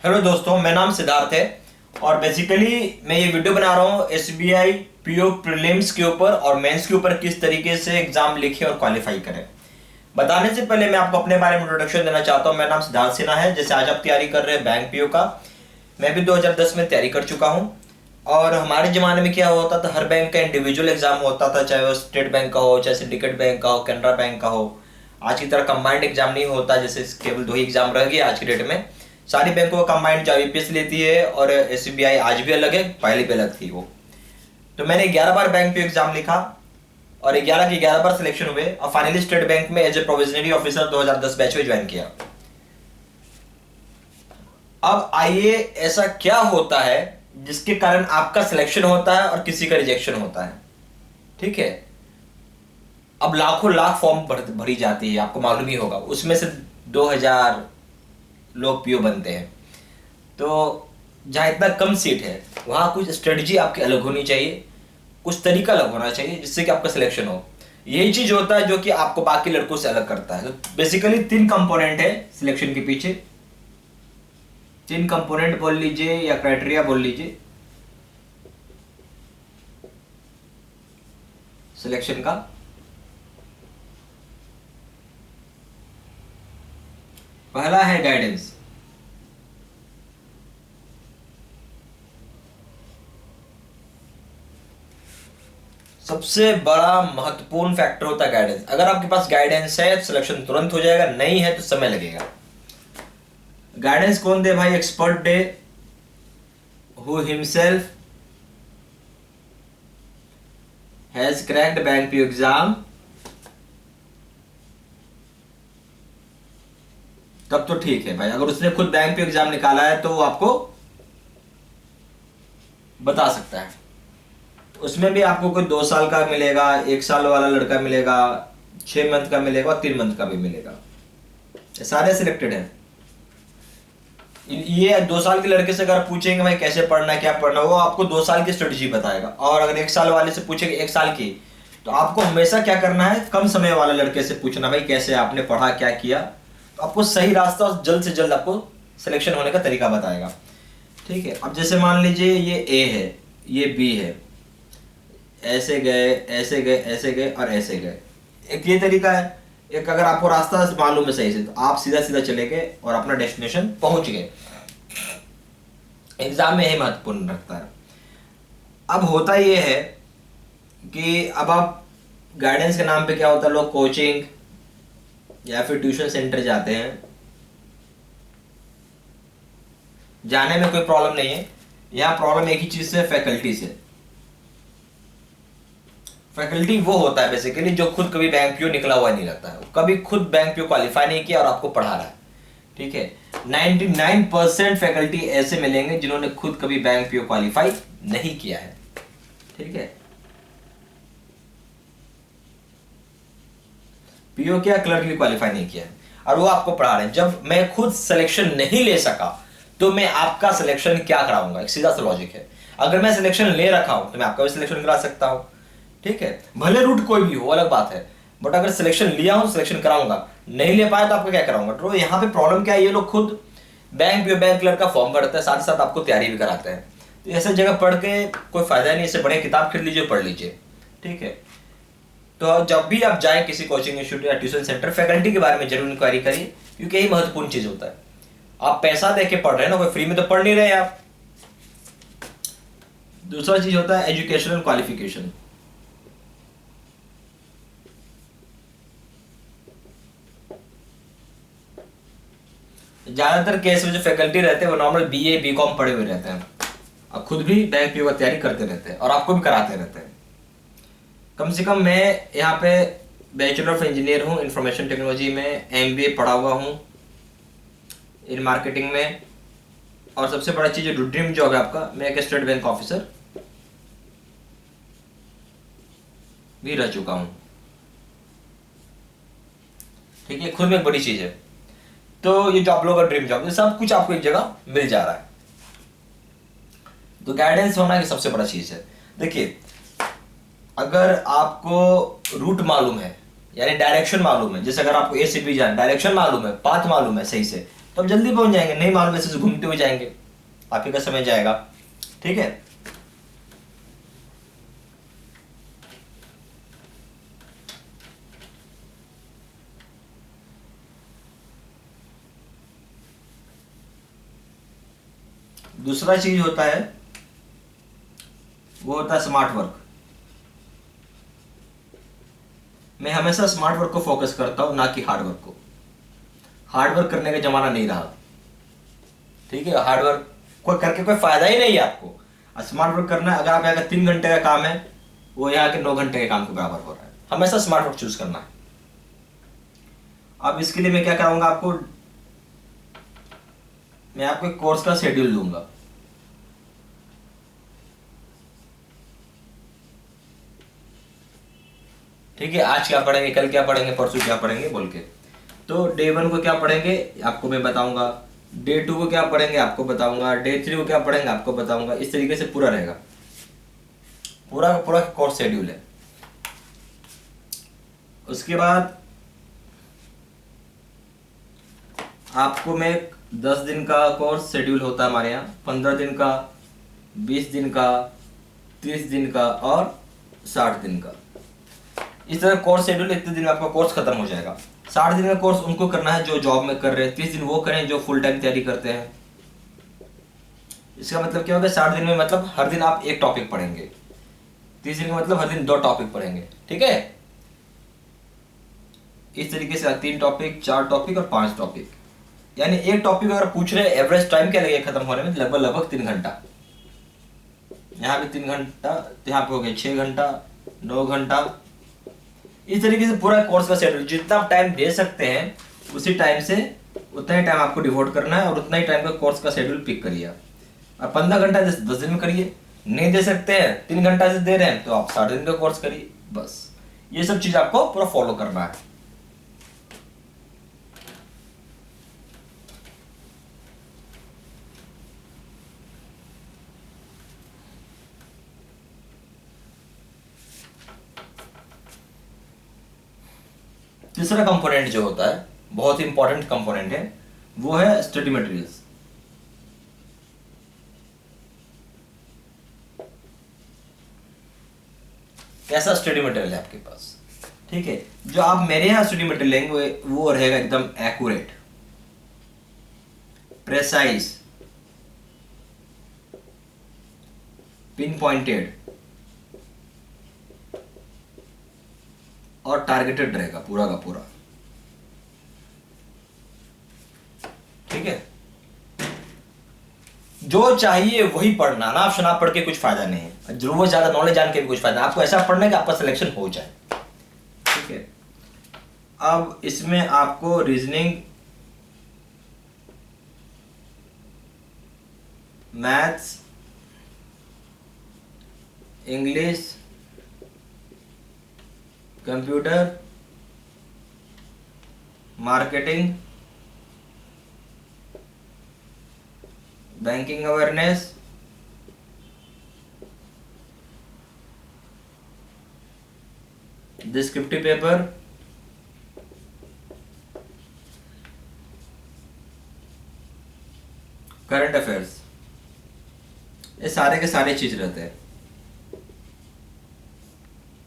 Hello दोस्तों, मेरा नाम सिद्धार्थ है और बेसिकली मैं ये वीडियो बना रहा हूँ एसबीआई पीओ प्रीलिम्स के ऊपर और मेंस के ऊपर किस तरीके से एग्जाम लिखें और क्वालिफाई करें। बताने से पहले मैं आपको अपने बारे में इंट्रोडक्शन देना चाहता हूँ। मेरा नाम सिद्धार्थ सिन्हा है। जैसे आज आप तैयारी कर रहे हैं बैंक पीओ का, मैं भी 2010 में तैयारी कर चुका हूँ। और हमारे ज़माने में क्या होता था, हर बैंक का इंडिविजुअल एग्जाम होता था, चाहे वो स्टेट बैंक का हो, चाहे सिंडिकेट बैंक का हो, कैनरा बैंक का हो। आज की तरह कंबाइंड एग्जाम नहीं होता, जैसे केवल 2 ही एग्जाम रह गए आज की डेट में। सारी बैंकों का कंबाइंड जो यूपीएस लेती है और एसबीआई आज भी अलग है, पहले भी अलग थी वो। तो मैंने 11 बार बैंक पीओ एग्जाम लिखा और 11 के 11 बार सिलेक्शन हुए और फाइनली स्टेट बैंक में as a provisionary officer 2010 batch में ज्वाइन किया। अब आइए, ऐसा क्या होता है जिसके कारण आपका सिलेक्शन होता है और किसी का रिजेक्शन होता है। ठीक है, अब लाखों लाख फॉर्म भरी जाती है, आपको मालूम ही होगा। उसमें से 2000 लोग पीओ बनते हैं। तो जहाँ इतना कम सीट है वहाँ कुछ स्ट्रेटजी आपकी अलग होनी चाहिए, कुछ तरीका अलग होना चाहिए जिससे कि आपका सिलेक्शन हो। यही चीज होता है जो कि आपको बाकी लड़कों से अलग करता है। तो बेसिकली 3 कंपोनेंट है सिलेक्शन के पीछे। 3 कंपोनेंट बोल लीजिए या क्राइटेरिया बोल लीजिए सिलेक्शन का। पहला है गाइडेंस। सबसे बड़ा महत्वपूर्ण फैक्टर होता है गाइडेंस। अगर आपके पास गाइडेंस है तो सिलेक्शन तुरंत हो जाएगा, नहीं है तो समय लगेगा। गाइडेंस कौन दे भाई? Expert they, who himself has cracked bank PO exam. तब तो ठीक है भाई, अगर उसने खुद बैंक पीओ एग्जाम निकाला है तो वो आपको बता सकता है। उसमें भी आपको कोई 2 साल का मिलेगा, 1 साल वाला लड़का मिलेगा, 6 मंथ का मिलेगा और 3 मंथ का भी मिलेगा। ये सारे सिलेक्टेड हैं। ये 2 साल के लड़के से अगर पूछेंगे भाई कैसे पढ़ना, क्या पढ़ना, वो आपको 2 साल की स्ट्रेटजी बताएगा। और अगर 1 साल वाले से पूछेंगे 1 साल की, तो आपको हमेशा क्या करना है, कम समय वाले लड़के से पूछना भाई कैसे आपने पढ़ा, क्या किया। तो आपको सही रास्ता और जल्द से जल्द आपको सिलेक्शन होने का तरीका बताएगा। ठीक है, अब जैसे मान लीजिए ये ए है, ये बी है, ऐसे गए, ऐसे गए, ऐसे गए और ऐसे गए। एक ये तरीका है। एक अगर आपको रास्ता मालूम है सही से तो आप सीधा सीधा चले गए और अपना डेस्टिनेशन पहुंच गए। एग्जाम में यही महत्वपूर्ण रखता है। अब होता ये है कि अब आप गाइडेंस के नाम पे क्या होता है, लोग कोचिंग या फिर ट्यूशन सेंटर जाते हैं। जाने में कोई प्रॉब्लम नहीं है, यहाँ प्रॉब्लम एक ही चीज से, फैकल्टी से। फैकल्टी वो होता है बेसिकली जो खुद कभी बैंक पीओ निकला हुआ नहीं लगता है, कभी खुद बैंक पीओ क्वालिफाई नहीं किया और आपको पढ़ा रहा है। ठीक है, 99% फैकल्टी ऐसे मिलेंगे जिन्होंने खुद कभी बैंक पीओ क्वालिफाई नहीं किया है। ठीक है, पीओ क्या, क्लर्क भी क्वालिफाई नहीं किया है और वो आपको पढ़ा रहे हैं। जब मैं खुद सिलेक्शन नहीं ले सका तो मैं आपका सिलेक्शन क्या कराऊंगा? एक सीधा सा लॉजिक है। अगर मैं सिलेक्शन ले रखा हूं तो मैं आपका भी सिलेक्शन करा सकता हूं। ठीक है, भले रूट कोई भी हो अलग बात है, बट अगर सिलेक्शन लिया हूं सिलेक्शन कराऊंगा, नहीं ले पाया तो आपको क्या कराऊंगा। तो यहाँ पे प्रॉब्लम क्या है, ये लोग खुद बैंक पीओ बैंक क्लर्क का फॉर्म भरते हैं, साथ ही साथ आपको तैयारी भी कराते हैं। तो ऐसे जगह पढ़ के कोई फायदा नहीं, इससे बड़े किताब खरीद लीजिए, पढ़ लीजिए। ठीक है, तो जब भी आप जाएं किसी कोचिंग इंस्टीट्यूट या ट्यूशन सेंटर, फैकल्टी के बारे में जरूर इंक्वायरी करिए, क्योंकि यही महत्वपूर्ण चीज होता है। आप पैसा दे के पढ़ रहे हैं ना, कोई फ्री में तो पढ़ नहीं रहे आप। दूसरा चीज होता है एजुकेशनल क्वालिफिकेशन। ज्यादातर केस में जो फैकल्टी रहते हैं वो नॉर्मल बीए बीकॉम पढ़े हुए रहते हैं और खुद भी बैंक पीओ की तैयारी करते रहते हैं और आपको भी कराते रहते हैं। कम से कम मैं यहाँ पे बैचलर ऑफ इंजीनियर हूँ इंफॉर्मेशन टेक्नोलॉजी में, एमबीए पढ़ा हुआ हूँ इन मार्केटिंग में, और सबसे बड़ा चीज जो ड्रीम जॉब है आपका, मैं एक स्टेट बैंक ऑफिसर भी रह चुका हूँ। ठीक है, खुद में एक बड़ी चीज है। तो ये जो आप लोगों का ड्रीम जॉब, सब कुछ आपको एक जगह मिल जा रहा है। तो गाइडेंस होना की सबसे बड़ा चीज है। देखिए, अगर आपको रूट मालूम है, यानी डायरेक्शन मालूम है, जैसे अगर आपको ए से बी जाना, डायरेक्शन मालूम है, पाथ मालूम है सही से, तो आप जल्दी पहुंच जाएंगे, नहीं मालूम वैसे घूमते हुए जाएंगे, आप ही का समय जाएगा। ठीक है, दूसरा चीज होता है वो होता है स्मार्ट वर्क। मैं हमेशा स्मार्ट वर्क को फोकस करता हूं, ना कि हार्ड वर्क को। हार्ड वर्क करने का जमाना नहीं रहा। ठीक है, हार्ड वर्क कोई करके कोई फायदा ही नहीं है आपको। स्मार्ट वर्क करना है, अगर आप यहाँ का 3 घंटे का काम है, वो यहाँ के 9 घंटे के काम के बराबर हो रहा है। हमेशा स्मार्ट वर्क चूज करना है। अब इसके लिए मैं क्या कराऊंगा आपको, मैं आपको एक कोर्स का शेड्यूल दूंगा। ठीक है, आज क्या पढ़ेंगे, कल क्या पढ़ेंगे, परसों क्या पढ़ेंगे बोल के। तो डे 1 को क्या पढ़ेंगे आपको मैं बताऊंगा, डे 2 को क्या पढ़ेंगे आपको बताऊंगा, डे 3 को क्या पढ़ेंगे आपको बताऊंगा। इस तरीके से पूरा रहेगा, पूरा का पूरा कोर्स शेड्यूल है। उसके बाद आपको मैं 10 दिन का कोर्स शेड्यूल होता है हमारे यहाँ, 15 दिन का, 20 दिन का, 30 दिन का और 60 दिन का। इस तरह कोर्स शेड्यूल, इतने दिन में आपका कोर्स खत्म हो जाएगा। 60 दिन का कोर्स उनको करना है जो जॉब में कर रहे हैं, 30 दिन वो करें जो फुल टाइम तैयारी करते हैं। इसका मतलब क्या होगा, 60 दिन में मतलब हर दिन आप एक टॉपिक पढ़ेंगे, 30 दिन का मतलब हर दिन 2 टॉपिक पढ़ेंगे। ठीक है, इस तरीके से 3 टॉपिक, 4 टॉपिक और 5 टॉपिक, यानी एक टॉपिक अगर पूछ रहे हैं एवरेज टाइम क्या लगेगा खत्म होने में, लगभग 3 घंटा। यहाँ पे 3 घंटा, यहाँ पे हो गया 6 घंटा, 9 घंटा। इस तरीके से पूरा कोर्स का शेड्यूल, जितना आप टाइम दे सकते हैं उसी टाइम से उतना ही टाइम आपको डिवोट करना है, और उतना ही टाइम का कोर्स का शेड्यूल पिक करिए। आप 15 घंटा 10 दिन में करिए, नहीं दे सकते हैं 3 घंटा से दे रहे हैं तो आप 60 दिन का कोर्स करिए। बस ये सब चीज आपको पूरा फॉलो करना है। तीसरा कंपोनेंट जो होता है, बहुत ही इंपॉर्टेंट कंपोनेंट है, वो है स्टडी मटेरियल्स। कैसा स्टडी मटेरियल है आपके पास। ठीक है, जो आप मेरे यहाँ स्टडी मटेरियल लेंगे वो रहेगा एकदम एक्यूरेट, प्रेसाइज, पिन पॉइंटेड और टारगेटेड रहेगा पूरा का पूरा। ठीक है, जो चाहिए वही पढ़ना, ना आप शनाब पढ़ के कुछ फायदा नहीं है, जरूरत ज्यादा नॉलेज जान के भी कुछ फायदा नहीं। आपको ऐसा पढ़ना है कि आपका सिलेक्शन हो जाए। ठीक है, अब इसमें आपको reasoning, maths, English, computer, marketing, banking awareness, descriptive paper, current affairs, ये सारे के सारे चीज रहते हैं।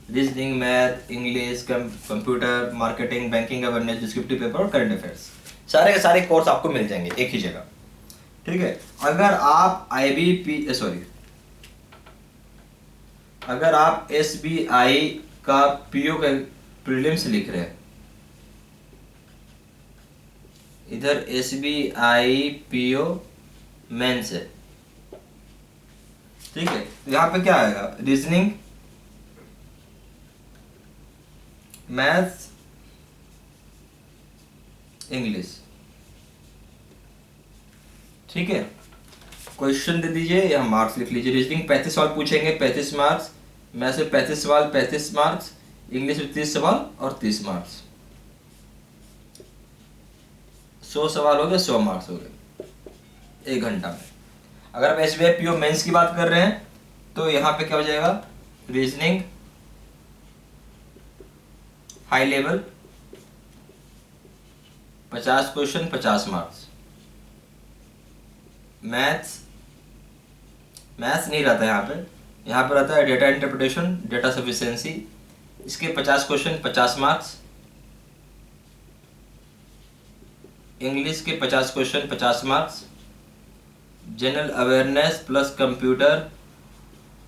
Reasoning, math, English, computer, marketing, banking awareness, descriptive paper और करंट अफेयर्स, सारे के सारे कोर्स आपको मिल जाएंगे एक ही जगह। ठीक है, अगर आप अगर आप SBI का PO का प्रीलिम्स लिख रहे हैं, इधर SBI PO मेंस है। ठीक है, तो यहाँ पे क्या आएगा, रीजनिंग, मैथ्स, इंग्लिश। ठीक है, क्वेश्चन दे दीजिए या मार्क्स लिख लीजिए। रीजनिंग 35 सवाल पूछेंगे, 35 मार्क्स, मैथ्स में 35 सवाल, 35 मार्क्स, इंग्लिश में 30 सवाल और 30 मार्क्स। 100 सवाल हो गए, 100 मार्क्स हो गए 1 घंटा में। अगर आप SBI PO मेंस की बात कर रहे हैं तो यहाँ पे क्या हो जाएगा, reasoning high level 50 question 50 marks, maths नहीं रहता है यहाँ पे रहता है डेटा इंटरप्रिटेशन, डेटा सफिशिएंसी। इसके 50 क्वेश्चन 50 मार्क्स। इंग्लिश के 50 question 50 marks. General awareness plus computer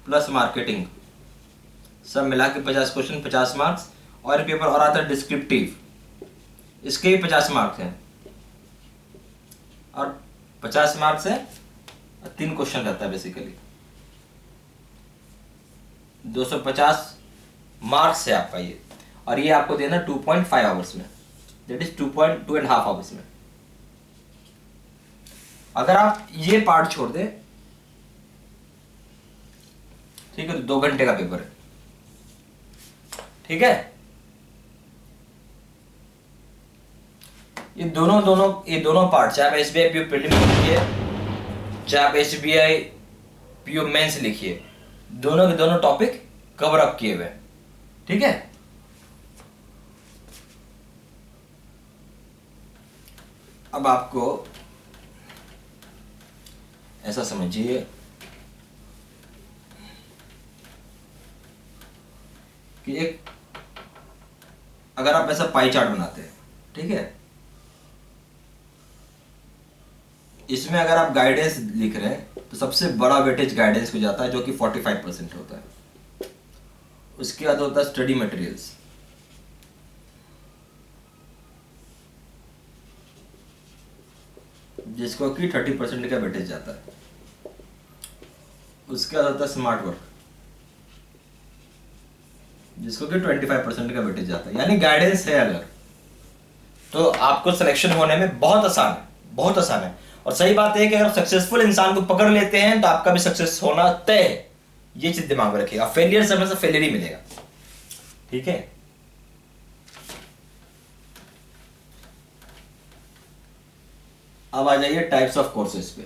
plus marketing सब मिला के 50 क्वेश्चन 50 मार्क्स। और पेपर और आता है डिस्क्रिप्टिव, इसके भी 50 मार्क्स हैं और 50 मार्क्स है। 3 क्वेश्चन रहता है बेसिकली। 250 मार्क्स है आपका ये, और ये आपको देना 2.5 आवर्स में, दैट इज 2.5 आवर्स में। अगर आप ये पार्ट छोड़ दे, ठीक है, तो 2 घंटे का पेपर है। ठीक है, ये दोनों पार्ट, चाहे आप एसबीआई पीओ प्रीलिम्स लिखिए, चाहे आप एसबीआई पीओ मेंस लिखिए, दोनों के दोनों टॉपिक कवर अप किए हुए। ठीक है, अब आपको ऐसा समझिए कि एक, अगर आप ऐसा पाई चार्ट बनाते हैं, ठीक है, इसमें अगर आप गाइडेंस लिख रहे हैं तो सबसे बड़ा वेटेज गाइडेंस को जाता है, जो कि 45% होता है। उसके बाद होता है स्टडी मटेरियल्स, जिसको कि 30% का वेटेज जाता है। उसके बाद होता है स्मार्ट वर्क, जिसको कि 25% का वेटेज जाता है। यानी गाइडेंस है अगर, तो आपको सिलेक्शन होने में बहुत आसान है, बहुत आसान है। और सही बात है कि अगर सक्सेसफुल इंसान को पकड़ लेते हैं तो आपका भी सक्सेस होना तय है। ये चीज दिमाग में रखिएगा, फेलियर से हमेशा फेलियर ही मिलेगा। ठीक है, अब आ जाइए टाइप्स ऑफ कोर्सेज पे।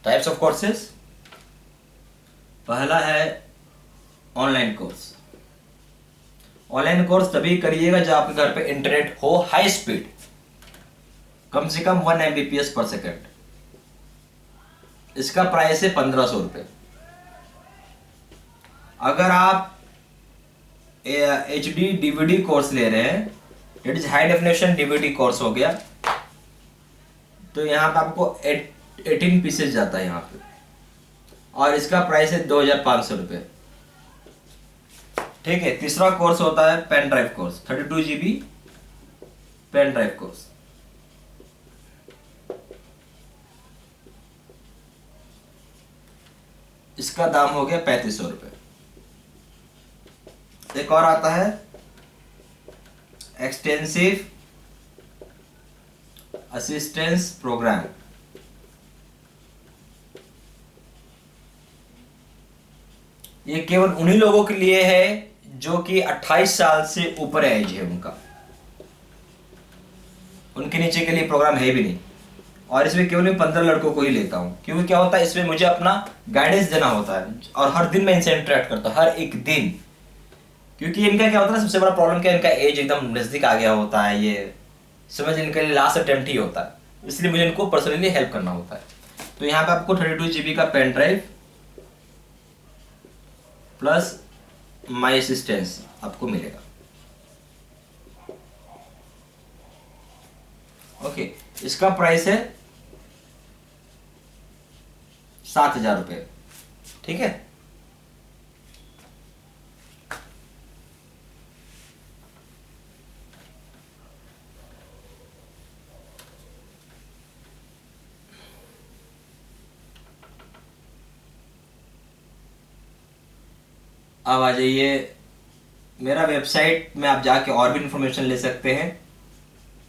टाइप्स ऑफ कोर्सेज, पहला है ऑनलाइन कोर्स। ऑनलाइन कोर्स तभी करिएगा जब आपके घर पे इंटरनेट हो हाई स्पीड, कम से कम 1 Mbps पर सेकेंड। इसका प्राइस है 1500 रुपये। अगर आप HD DVD कोर्स ले रहे हैं, it is high definition DVD course हो गया, तो यहाँ पे आपको 18 पीसेज जाता है यहाँ पे, और इसका प्राइस है 2500 रुपये। ठीक है, तीसरा कोर्स होता है pen drive course, 32 GB pen drive course. इसका दाम हो गया 3500 रुपये। एक और आता है एक्सटेंसिव असिस्टेंस प्रोग्राम। ये केवल उन्हीं लोगों के लिए है जो कि 28 साल से ऊपर एज है उनका, उनके नीचे के लिए प्रोग्राम है भी नहीं। और इसमें केवल मैं 15 लड़कों को ही लेता हूँ, क्योंकि क्या होता है इसमें मुझे अपना गाइडेंस देना होता है, और हर दिन मैं इनसे इंटरेक्ट करता हूँ, हर एक दिन। क्योंकि इनका क्या होता है, सबसे बड़ा प्रॉब्लम क्या है, इनका एज एकदम नजदीक आ गया होता है, ये समझ इनके लिए लास्ट अटेम्प्ट ही होता है, इसलिए मुझे इनको पर्सनली हेल्प करना होता है। तो यहाँ पे आपको 32 GB का pen drive plus my assistance आपको मिलेगा। ओके, इसका प्राइस है 7000 रुपये। ठीक है, अब आ जाइए मेरा वेबसाइट में, आप जाके और भी इंफॉर्मेशन ले सकते हैं,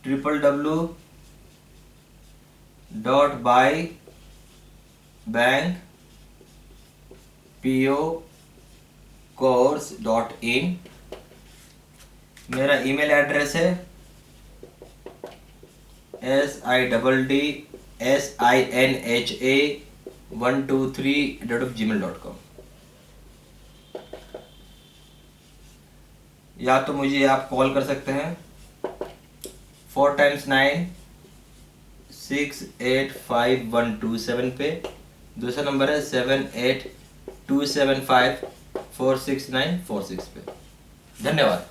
www.bankpocourse.in। मेरा ईमेल एड्रेस है SIDDSINHA123@gmail.com। या तो मुझे आप कॉल कर सकते हैं 4 × 9 685 127 पे। दूसरा नंबर है 78 275 46946 पे। धन्यवाद।